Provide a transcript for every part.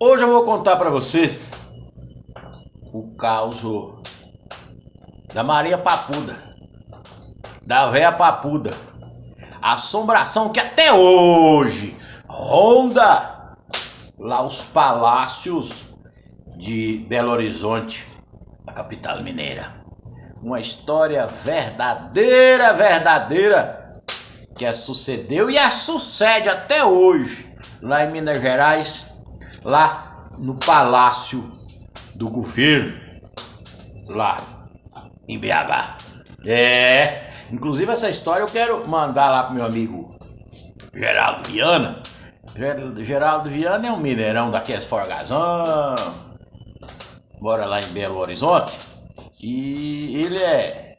Hoje eu vou contar pra vocês o caos da Maria Papuda, da véia Papuda, a assombração que até hoje ronda lá os palácios de Belo Horizonte, a capital mineira. Uma história verdadeira que sucedeu e sucede até hoje lá em Minas Gerais, lá no Palácio do Governo, lá em BH. Inclusive essa história eu quero mandar lá pro meu amigo Geraldo Viana. Geraldo Viana é um mineirão daqueles forgazão, mora lá em Belo Horizonte, e ele é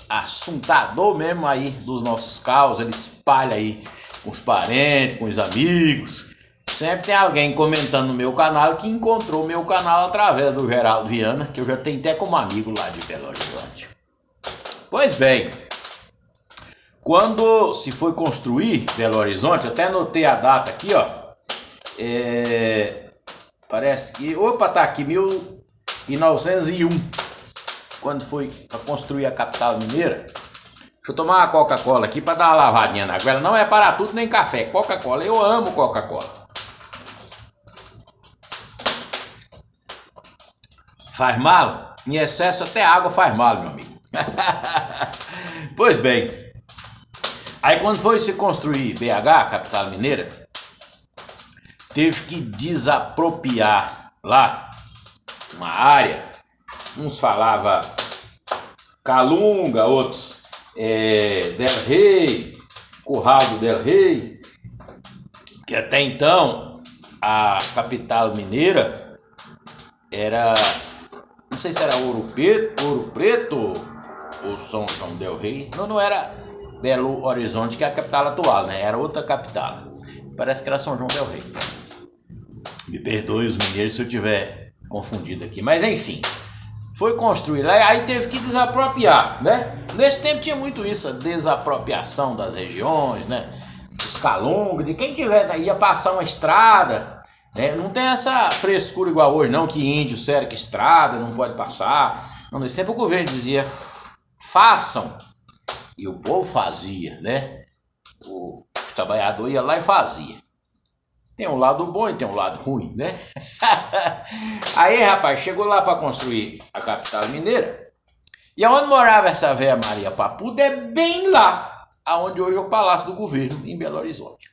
assuntador mesmo aí dos nossos causos. Ele espalha aí com os parentes, com os amigos. Sempre tem alguém comentando no meu canal que encontrou o meu canal através do Geraldo Viana, que eu já tenho até como amigo lá de Belo Horizonte. Pois bem, quando se foi construir Belo Horizonte, até anotei a data aqui, ó. Parece que, tá aqui, 1901, quando foi para construir a capital mineira. Deixa eu tomar uma Coca-Cola aqui para dar uma lavadinha na goela. Não é para tudo nem café, Coca-Cola. Eu amo Coca-Cola. Faz mal? Em excesso até água faz mal, meu amigo. Pois bem, aí quando foi se construir BH, capital mineira, teve que desapropriar lá uma área. Uns falava Calunga, outros Del Rey, Curral do Del Rey, que até então a capital mineira era, não sei se era Ouro Preto ou São João del Rei. Não era Belo Horizonte, que é a capital atual, né? Era outra capital. Parece que era São João del Rei. Me perdoe os mineiros se eu tiver confundido aqui. Mas enfim, foi construído. Aí teve que desapropriar, né? Nesse tempo tinha muito isso, a desapropriação das regiões, né? Os calungos, de quem tiver, ia passar uma estrada. Não tem essa frescura igual hoje, não, que índio cerca estrada, não pode passar. Não, nesse tempo o governo dizia, façam. E o povo fazia, né? O trabalhador ia lá e fazia. Tem um lado bom e tem um lado ruim, né? Aí, rapaz, chegou lá para construir a capital mineira. E aonde morava essa velha Maria Papuda é bem lá, aonde hoje é o Palácio do Governo, em Belo Horizonte.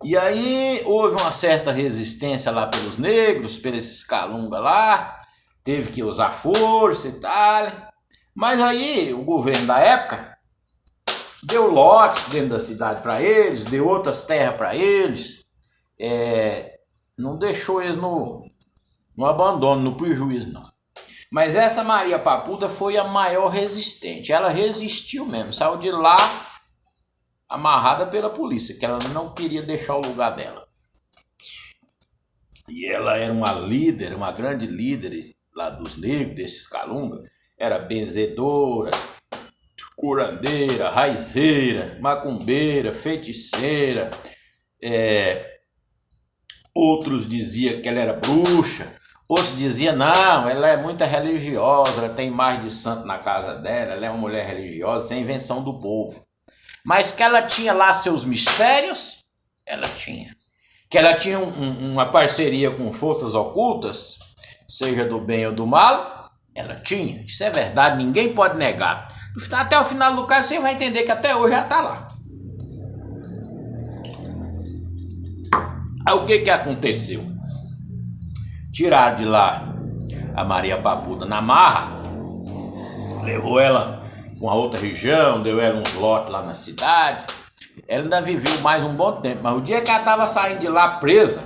E aí houve uma certa resistência lá pelos negros, pelos esses calunga lá, teve que usar força e tal. Mas aí o governo da época deu lote dentro da cidade para eles, deu outras terras para eles, não deixou eles no abandono, no prejuízo não. Mas essa Maria Papuda foi a maior resistente, ela resistiu mesmo, saiu de lá amarrada pela polícia, que ela não queria deixar o lugar dela. E ela era uma líder, uma grande líder lá dos negros, desses calunga. Era benzedora, curandeira, raizeira, macumbeira, feiticeira. Outros diziam que ela era bruxa. Outros diziam, não, ela é muito religiosa, ela tem mais de santo na casa dela, ela é uma mulher religiosa, isso é invenção do povo. Mas que ela tinha lá seus mistérios, ela tinha. Que ela tinha uma parceria com forças ocultas, seja do bem ou do mal, ela tinha. Isso é verdade, ninguém pode negar. Até o final do caso você vai entender que até hoje ela está lá. Aí o que aconteceu? Tiraram de lá a Maria Papuda na marra, levou ela com a outra região, deu ela uns lotes lá na cidade. Ela ainda viveu mais um bom tempo, mas o dia que ela estava saindo de lá presa,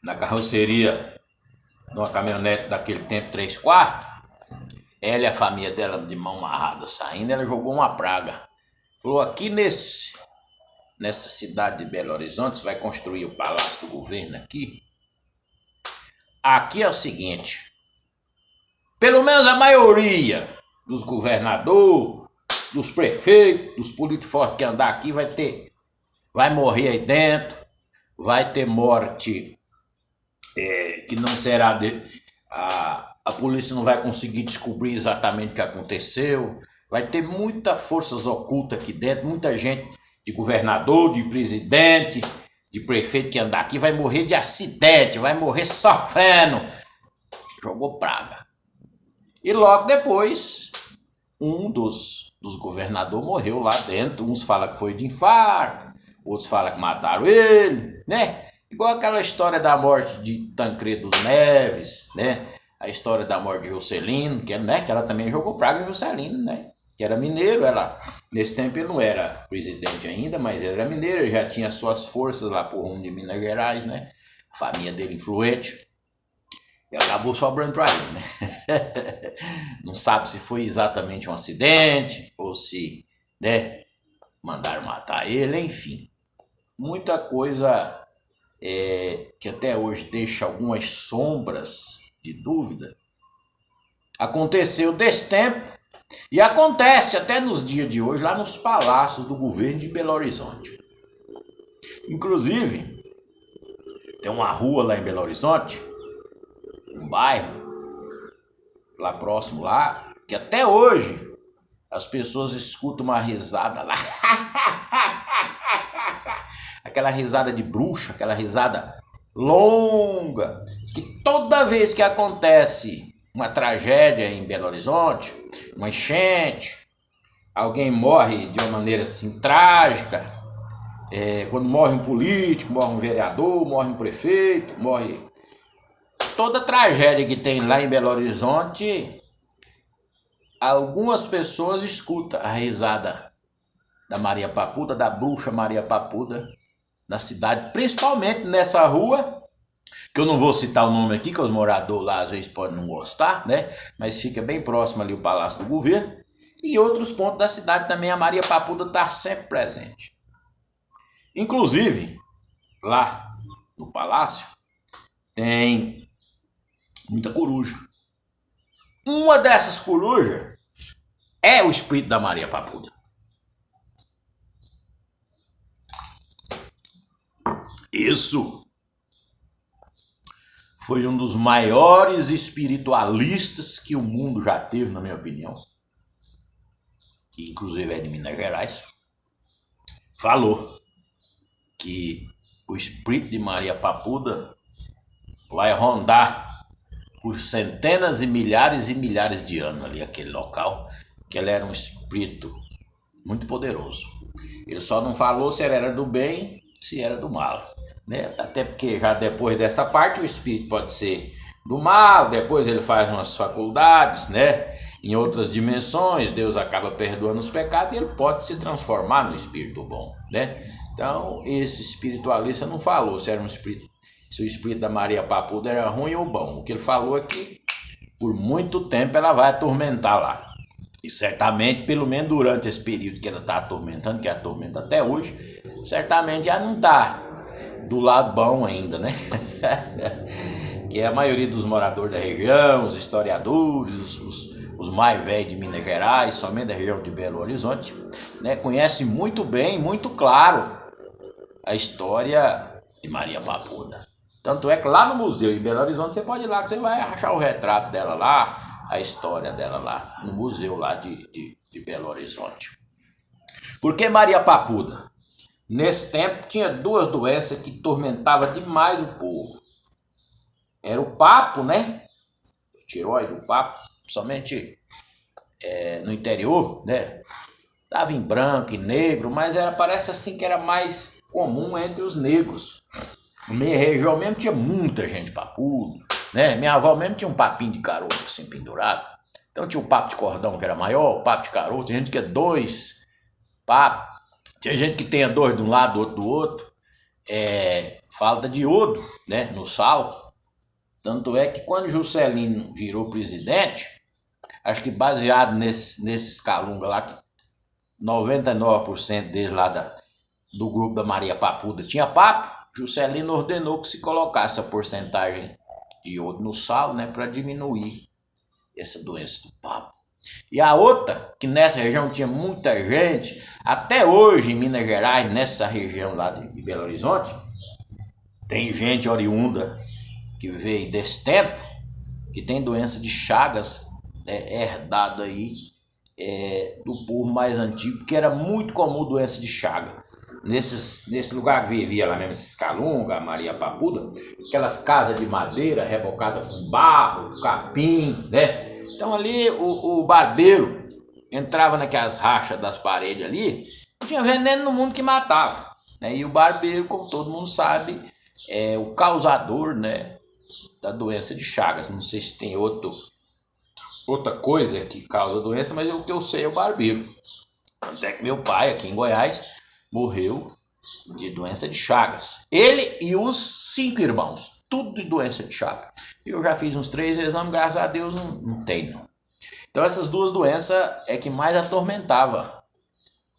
na carroceria de uma caminhonete daquele tempo 3/4, ela e a família dela de mão amarrada saindo, ela jogou uma praga. Falou, aqui nessa cidade de Belo Horizonte, você vai construir o Palácio do Governo aqui. Aqui é o seguinte, pelo menos a maioria dos governadores, dos prefeitos, dos políticos fortes que andar aqui vai morrer aí dentro, vai ter morte que não será... A polícia não vai conseguir descobrir exatamente o que aconteceu. Vai ter muitas forças ocultas aqui dentro, muita gente de governador, de presidente, de prefeito que andar aqui vai morrer de acidente, vai morrer sofrendo. Jogou praga. E logo depois, um dos governadores morreu lá dentro. Uns falam que foi de infarto, outros falam que mataram ele, né? Igual aquela história da morte de Tancredo Neves, né? A história da morte de Juscelino, que ela também jogou praga em Juscelino, né? Que era mineiro, nesse tempo ele não era presidente ainda, mas ele era mineiro, ele já tinha suas forças lá por rumo de Minas Gerais, né? A família dele influente. E acabou sobrando para ele, né? Não sabe se foi exatamente um acidente ou se, né, mandaram matar ele, enfim. Muita coisa que até hoje deixa algumas sombras de dúvida. Aconteceu desse tempo e acontece até nos dias de hoje lá nos palácios do governo de Belo Horizonte. Inclusive, tem uma rua lá em Belo Horizonte, um bairro lá próximo lá, que até hoje as pessoas escutam uma risada lá. Aquela risada de bruxa, aquela risada longa. Diz que toda vez que acontece uma tragédia em Belo Horizonte, uma enchente, alguém morre de uma maneira assim trágica, quando morre um político, morre um vereador, morre um prefeito, morre... Toda tragédia que tem lá em Belo Horizonte, algumas pessoas escutam a risada da Maria Papuda, da bruxa Maria Papuda, na cidade, principalmente nessa rua, que eu não vou citar o nome aqui, que os moradores lá às vezes podem não gostar, né? Mas fica bem próximo ali o Palácio do Governo. E em outros pontos da cidade também a Maria Papuda está sempre presente. Inclusive, lá no Palácio, tem muita coruja. Uma dessas corujas é o espírito da Maria Papuda. Isso foi um dos maiores espiritualistas que o mundo já teve, na minha opinião, que inclusive é de Minas Gerais, falou que o espírito de Maria Papuda vai rondar por centenas e milhares de anos ali, aquele local, que ela era um espírito muito poderoso. Ele só não falou se ela era do bem, se era do mal, né? Até porque já depois dessa parte o espírito pode ser do mal, depois ele faz umas faculdades, né? Em outras dimensões, Deus acaba perdoando os pecados e ele pode se transformar no espírito bom, né? Então, esse espiritualista não falou se era um espírito, se o espírito da Maria Papuda era ruim ou bom. O que ele falou é que por muito tempo ela vai atormentar lá. E certamente, pelo menos durante esse período que ela está atormentando, que atormenta até hoje, certamente já não está do lado bom ainda, né? Que é a maioria dos moradores da região, os historiadores, os mais velhos de Minas Gerais, somente da região de Belo Horizonte, né, conhecem muito bem, muito claro a história de Maria Papuda. Tanto é que lá no museu em Belo Horizonte você pode ir lá que você vai achar o retrato dela lá, a história dela lá, no museu lá de Belo Horizonte. Por que Maria Papuda? Nesse tempo tinha duas doenças que tormentavam demais o povo. Era o papo, né? Tireoide, o papo, somente no interior, né? Estava em branco e negro, mas parece assim que era mais comum entre os negros. Na minha região mesmo tinha muita gente papuda, né? Minha avó mesmo tinha um papinho de caroço assim pendurado. Então tinha o papo de cordão que era maior, o papo de caroço, tinha gente que é dois papos, tinha gente que tenha dois de um lado, outro do outro. Falta de iodo, né? No sal. Tanto é que quando Juscelino virou presidente, acho que baseado nesses calunga lá, que 99% deles lá do grupo da Maria Papuda tinha papo, Juscelino ordenou que se colocasse a porcentagem de iodo no sal, né, para diminuir essa doença do papo. E a outra, que nessa região tinha muita gente, até hoje em Minas Gerais, nessa região lá de Belo Horizonte, Tem gente oriunda que veio desse tempo que tem doença de Chagas, herdada aí do povo mais antigo, que era muito comum doença de Chagas. Nesse lugar que vivia lá mesmo, esses Calunga, Maria Papuda, aquelas casas de madeira rebocadas com barro, capim, né? Então ali o barbeiro entrava naquelas rachas das paredes ali, tinha veneno no mundo que matava, né? E o barbeiro, como todo mundo sabe, é o causador, né, da doença de Chagas. Não sei se tem outra coisa que causa a doença, mas o que eu sei é o barbeiro. Até que meu pai, aqui em Goiás, morreu de doença de Chagas. Ele e os 5 irmãos, tudo de doença de Chagas. Eu já fiz uns 3 exames, graças a Deus não tenho. Então essas 2 doenças é que mais atormentava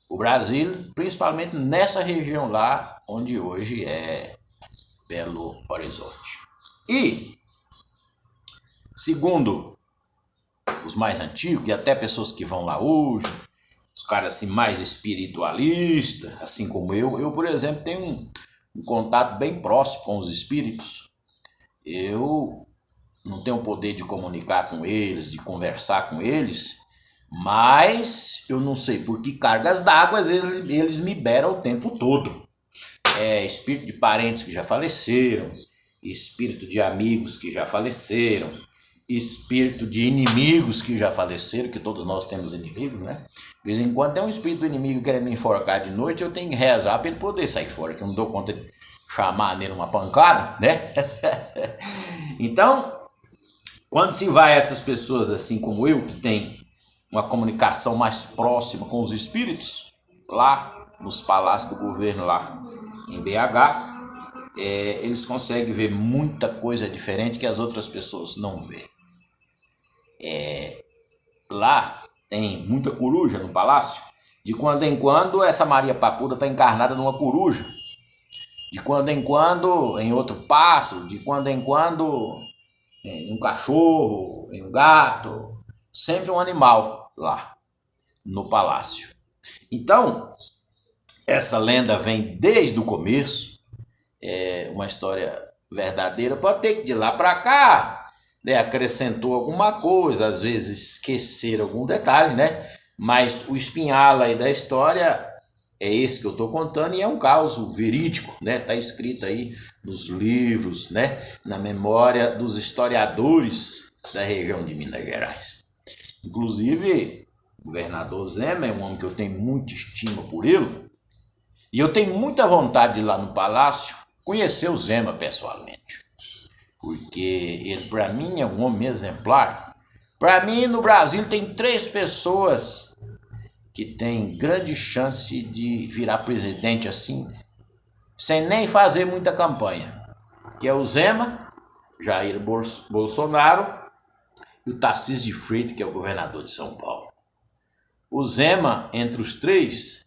o Brasil, principalmente nessa região lá, onde hoje é Belo Horizonte. E, segundo os mais antigos, e até pessoas que vão lá hoje, os caras assim mais espiritualistas, assim como eu por exemplo, tenho um contato bem próximo com os espíritos. Eu não tenho o poder de comunicar com eles, de conversar com eles, mas eu não sei por que cargas d'água eles me beram o tempo todo. Espírito de parentes que já faleceram, espírito de amigos que já faleceram, espírito de inimigos que já faleceram, que todos nós temos inimigos, né? De vez em quando tem um espírito do inimigo querendo me enforcar de noite, eu tenho que rezar para ele poder sair fora, que eu não dou conta de chamar nele uma pancada, né? Então, quando se vai essas pessoas assim como eu, que tem uma comunicação mais próxima com os espíritos, lá nos palácios do governo, lá em BH, eles conseguem ver muita coisa diferente que as outras pessoas não veem. Lá tem muita coruja no palácio. De quando em quando essa Maria Papuda está encarnada numa coruja. De quando em quando em outro pássaro. De quando em quando em um cachorro, em um gato. Sempre um animal lá no palácio. Então, essa lenda vem desde o começo. É uma história verdadeira. Pode ter que de lá para cá, né, acrescentou alguma coisa, às vezes esquecer algum detalhe, né? Mas o espinhalo aí da história é esse que eu estou contando e é um caso verídico, né? Está escrito aí nos livros, né? Na memória dos historiadores da região de Minas Gerais. Inclusive, o governador Zema é um homem que eu tenho muita estima por ele e eu tenho muita vontade de ir lá no palácio conhecer o Zema pessoalmente, porque ele para mim é um homem exemplar. Para mim no Brasil tem 3 pessoas que têm grande chance de virar presidente assim, sem nem fazer muita campanha, que é o Zema, Jair Bolsonaro e o Tarcísio de Freitas, que é o governador de São Paulo. O Zema, entre os 3,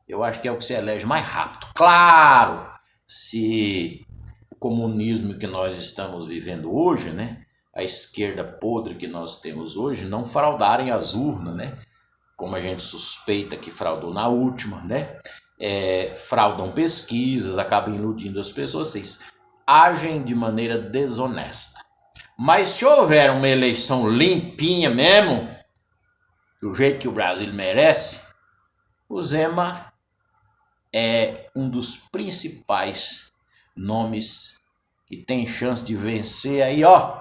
eu acho que é o que se elege mais rápido. Claro, se o comunismo que nós estamos vivendo hoje, né, a esquerda podre que nós temos hoje, não fraudarem as urnas, né, como a gente suspeita que fraudou na última, né, fraudam pesquisas, acabam iludindo as pessoas, vocês agem de maneira desonesta. Mas se houver uma eleição limpinha mesmo, do jeito que o Brasil merece, o Zema é um dos principais nomes que tem chance de vencer aí, ó,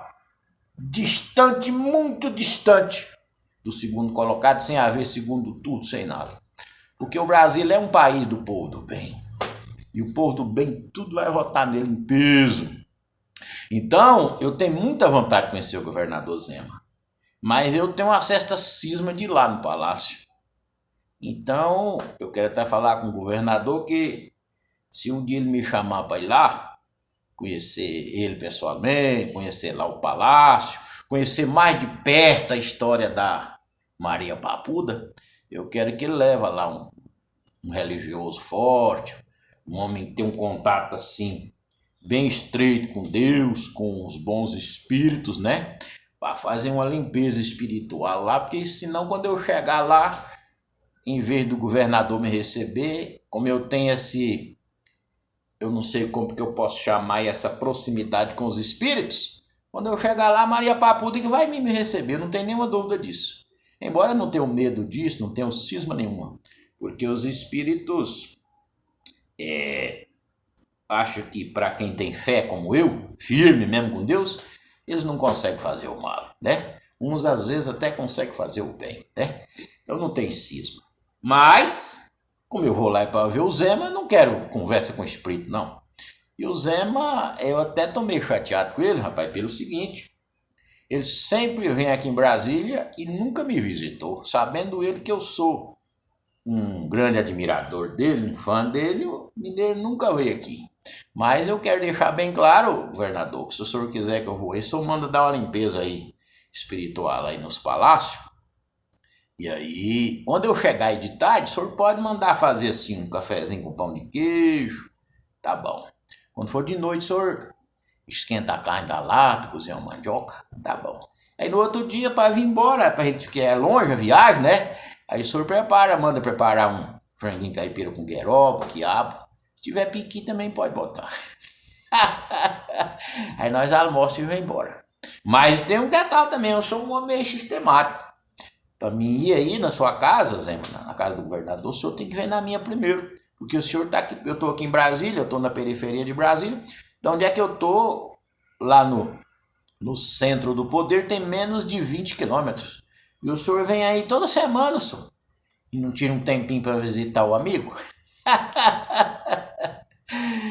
distante, muito distante do segundo colocado, sem haver segundo turno, sem nada. Porque o Brasil é um país do povo do bem. E o povo do bem, tudo vai votar nele em peso. Então, eu tenho muita vontade de conhecer o governador Zema. Mas eu tenho uma certa cisma de ir lá no palácio. Então, eu quero até falar com o governador que se um dia ele me chamar para ir lá, conhecer ele pessoalmente, conhecer lá o palácio, conhecer mais de perto a história da Maria Papuda, eu quero que ele leve lá um religioso forte, um homem que tem um contato assim, bem estreito com Deus, com os bons espíritos, né? Para fazer uma limpeza espiritual lá, porque senão quando eu chegar lá, em vez do governador me receber, como eu tenho eu não sei como que eu posso chamar essa proximidade com os espíritos. Quando eu chegar lá, Maria Papuda que vai me receber, não tem nenhuma dúvida disso. Embora eu não tenha medo disso, não tenha cisma nenhuma, porque os espíritos acham que para quem tem fé como eu, firme mesmo com Deus, eles não conseguem fazer o mal, né? Uns às vezes até conseguem fazer o bem, né? Eu não tenho cisma. Mas, como eu vou lá para ver o Zema, eu não quero conversa com o espírito, não. E o Zema, eu até tô meio chateado com ele, rapaz, pelo seguinte. Ele sempre vem aqui em Brasília e nunca me visitou, sabendo ele que eu sou um grande admirador dele, um fã dele, o mineiro nunca veio aqui. Mas eu quero deixar bem claro, governador, que se o senhor quiser que eu vou aí, o senhor manda dar uma limpeza aí espiritual aí nos palácios. E aí, quando eu chegar aí de tarde, o senhor pode mandar fazer assim um cafezinho com pão de queijo, tá bom. Quando for de noite, o senhor esquenta a carne da lata, cozinha uma mandioca, tá bom. Aí no outro dia, para vir embora, pra gente que é longe a viagem, né? Aí o senhor manda preparar um franguinho caipira com gueroba, quiabo. Se tiver piqui também pode botar. Aí nós almoçamos e vamos embora. Mas tem um detalhe também, eu sou um homem meio sistemático. Para mim ir aí na sua casa, Zé, na casa do governador, o senhor tem que vir na minha primeiro. Porque o senhor tá aqui, eu estou aqui em Brasília, eu estou na periferia de Brasília. De onde é que eu estou? Lá no centro do poder tem menos de 20 quilômetros. E o senhor vem aí toda semana, senhor. E não tira um tempinho para visitar o amigo?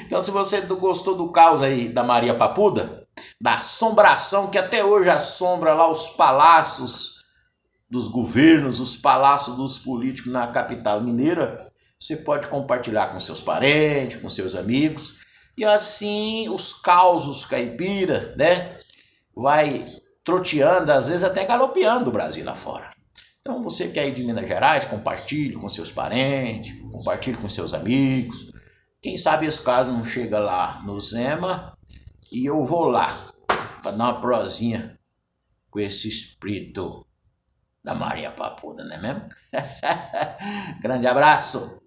Então, se você gostou do caos aí da Maria Papuda, da assombração que até hoje assombra lá os palácios dos governos, os palácios dos políticos na capital mineira, você pode compartilhar com seus parentes, com seus amigos, e assim os causos caipira, né, vai troteando, às vezes até galopeando o Brasil lá fora. Então você que é aí de Minas Gerais, compartilhe com seus parentes, compartilhe com seus amigos. Quem sabe esse caso não chega lá no Zema e eu vou lá para dar uma prosinha com esse espírito da Maria Papuda, não é mesmo? Grande abraço!